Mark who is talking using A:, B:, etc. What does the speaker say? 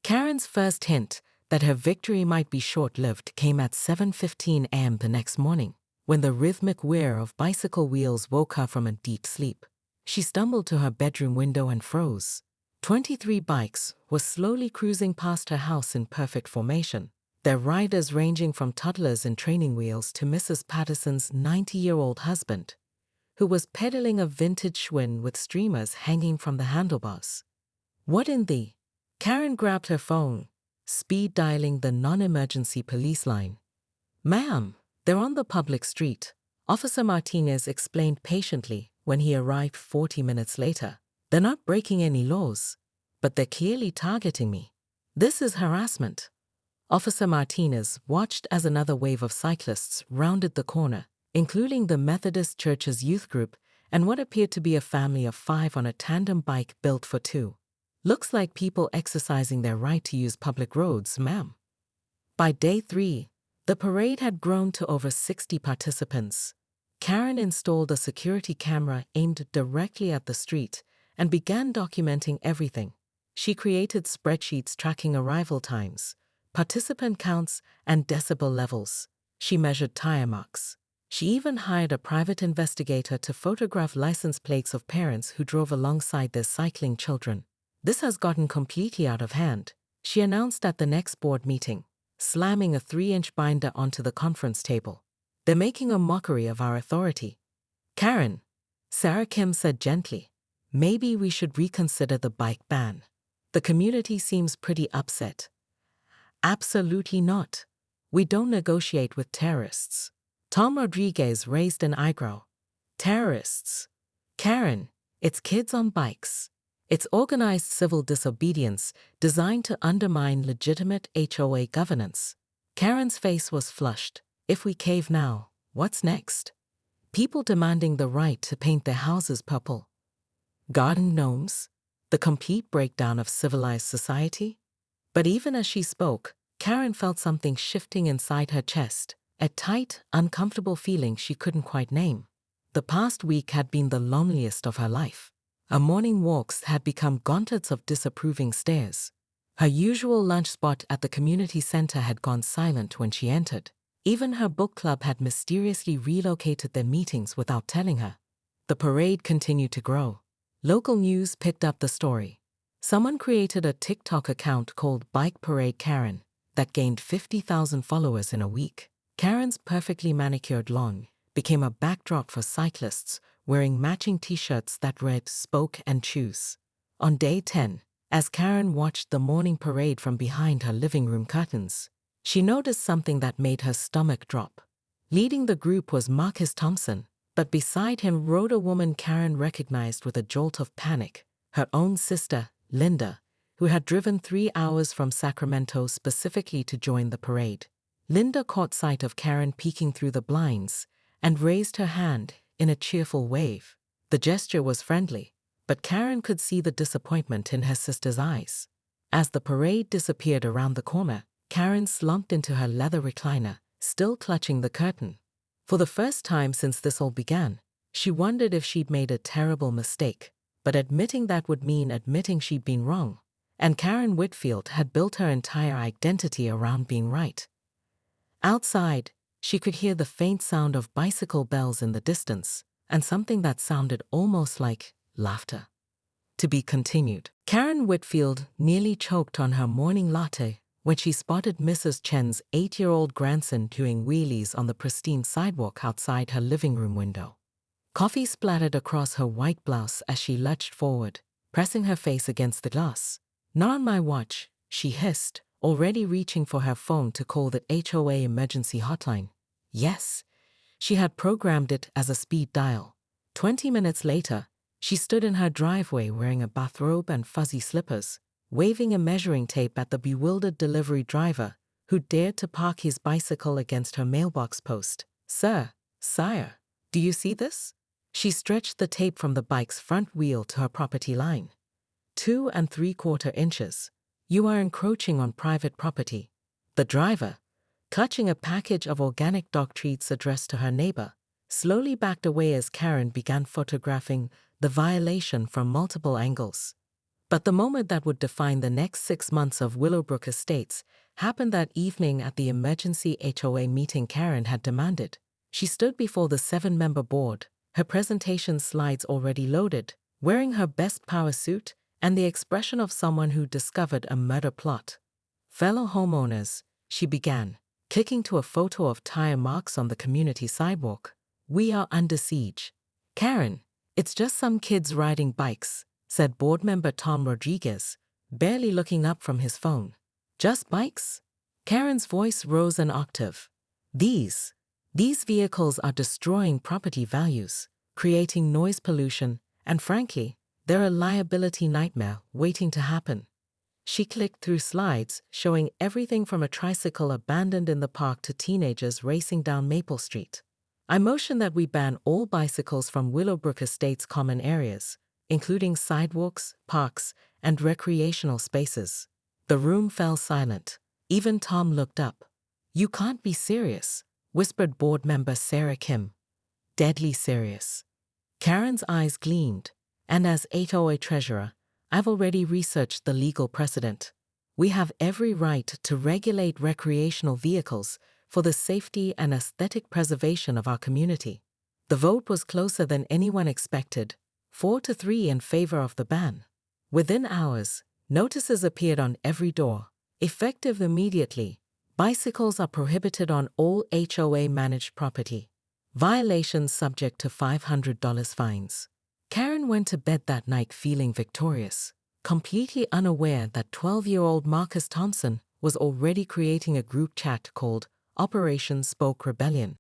A: Karen's first hint that her victory might be short-lived came at 7:15 a.m. the next morning, when the rhythmic whir of bicycle wheels woke her from a deep sleep. She stumbled to her bedroom window and froze. 23 bikes were slowly cruising past her house in perfect formation, their riders ranging from toddlers in training wheels to Mrs. Patterson's 90-year-old husband, who was pedaling a vintage Schwinn with streamers hanging from the handlebars. What in the... Karen grabbed her phone, speed dialing the non-emergency police line. "Ma'am, they're on the public street," Officer Martinez explained patiently when he arrived 40 minutes later. "They're not breaking any laws, but they're clearly targeting me. This is harassment." Officer Martinez watched as another wave of cyclists rounded the corner, including the Methodist Church's youth group and what appeared to be a family of 5 on a tandem bike built for 2. "Looks like people exercising their right to use public roads, ma'am." By day 3, the parade had grown to over 60 participants. Karen installed a security camera aimed directly at the street and began documenting everything. She created spreadsheets tracking arrival times, participant counts, and decibel levels. She measured tire marks. She even hired a private investigator to photograph license plates of parents who drove alongside their cycling children. "This has gotten completely out of hand," she announced at the next board meeting, slamming a 3-inch binder onto the conference table. "They're making a mockery of our authority." "Karen," Sarah Kim said gently, "maybe we should reconsider the bike ban. The community seems pretty upset." "Absolutely not. We don't negotiate with terrorists." Tom Rodriguez raised an eyebrow. "Terrorists? Karen, it's kids on bikes. It's organized civil disobedience designed to undermine legitimate HOA governance." Karen's face was flushed. "If we cave now, what's next? People demanding the right to paint their houses purple? Garden gnomes? The complete breakdown of civilized society?" But even as she spoke, Karen felt something shifting inside her chest, a tight, uncomfortable feeling she couldn't quite name. The past week had been the loneliest of her life. Her morning walks had become gauntlets of disapproving stares. Her usual lunch spot at the community center had gone silent when she entered. Even her book club had mysteriously relocated their meetings without telling her. The parade continued to grow. Local news picked up the story. Someone created a TikTok account called Bike Parade Karen that gained 50,000 followers in a week. Karen's perfectly manicured lawn became a backdrop for cyclists wearing matching t-shirts that read "Spoke and Choose." On day 10, as Karen watched the morning parade from behind her living room curtains, she noticed something that made her stomach drop. Leading the group was Marcus Thompson, but beside him rode a woman Karen recognized with a jolt of panic, her own sister, Linda, who had driven 3 hours from Sacramento specifically to join the parade. Linda caught sight of Karen peeking through the blinds and raised her hand in a cheerful wave. The gesture was friendly, but Karen could see the disappointment in her sister's eyes. As the parade disappeared around the corner, Karen slumped into her leather recliner, still clutching the curtain. For the first time since this all began, she wondered if she'd made a terrible mistake, but admitting that would mean admitting she'd been wrong, and Karen Whitfield had built her entire identity around being right. Outside, she could hear the faint sound of bicycle bells in the distance, and something that sounded almost like laughter. To be continued. Karen Whitfield nearly choked on her morning latte when she spotted Mrs. Chen's 8-year-old grandson doing wheelies on the pristine sidewalk outside her living room window. Coffee splattered across her white blouse as she lurched forward, pressing her face against the glass. "Not on my watch," she hissed, already reaching for her phone to call the HOA emergency hotline. Yes, she had programmed it as a speed dial. 20 minutes later, she stood in her driveway wearing a bathrobe and fuzzy slippers, waving a measuring tape at the bewildered delivery driver who dared to park his bicycle against her mailbox post. Sire, do you see this?" She stretched the tape from the bike's front wheel to her property line. 2 3/4 inches. "You are encroaching on private property." The driver, clutching a package of organic dog treats addressed to her neighbor, slowly backed away as Karen began photographing the violation from multiple angles. But the moment that would define the next 6 months of Willowbrook Estates happened that evening at the emergency HOA meeting Karen had demanded. She stood before the 7-member board, her presentation slides already loaded, wearing her best power suit and the expression of someone who discovered a murder plot. Fellow homeowners, she began, clicking to a photo of tire marks on the community sidewalk. We are under siege. Karen, it's just some kids riding bikes, said board member Tom Rodriguez, barely looking up from his phone. Just bikes? Karen's voice rose an octave. These vehicles are destroying property values, creating noise pollution, and frankly, they're a liability nightmare waiting to happen. She clicked through slides showing everything from a tricycle abandoned in the park to teenagers racing down Maple Street. I motion that we ban all bicycles from Willowbrook Estates common areas, including sidewalks, parks, and recreational spaces. The room fell silent. Even Tom looked up. You can't be serious, whispered board member Sarah Kim. Deadly serious. Karen's eyes gleamed, and as HOA treasurer, I've already researched the legal precedent. We have every right to regulate recreational vehicles for the safety and aesthetic preservation of our community. The vote was closer than anyone expected, 4-3 in favor of the ban. Within hours, notices appeared on every door. Effective immediately, bicycles are prohibited on all HOA-managed property. Violations subject to $500 fines. Karen went to bed that night feeling victorious, completely unaware that 12-year-old Marcus Thompson was already creating a group chat called Operation Spoke Rebellion.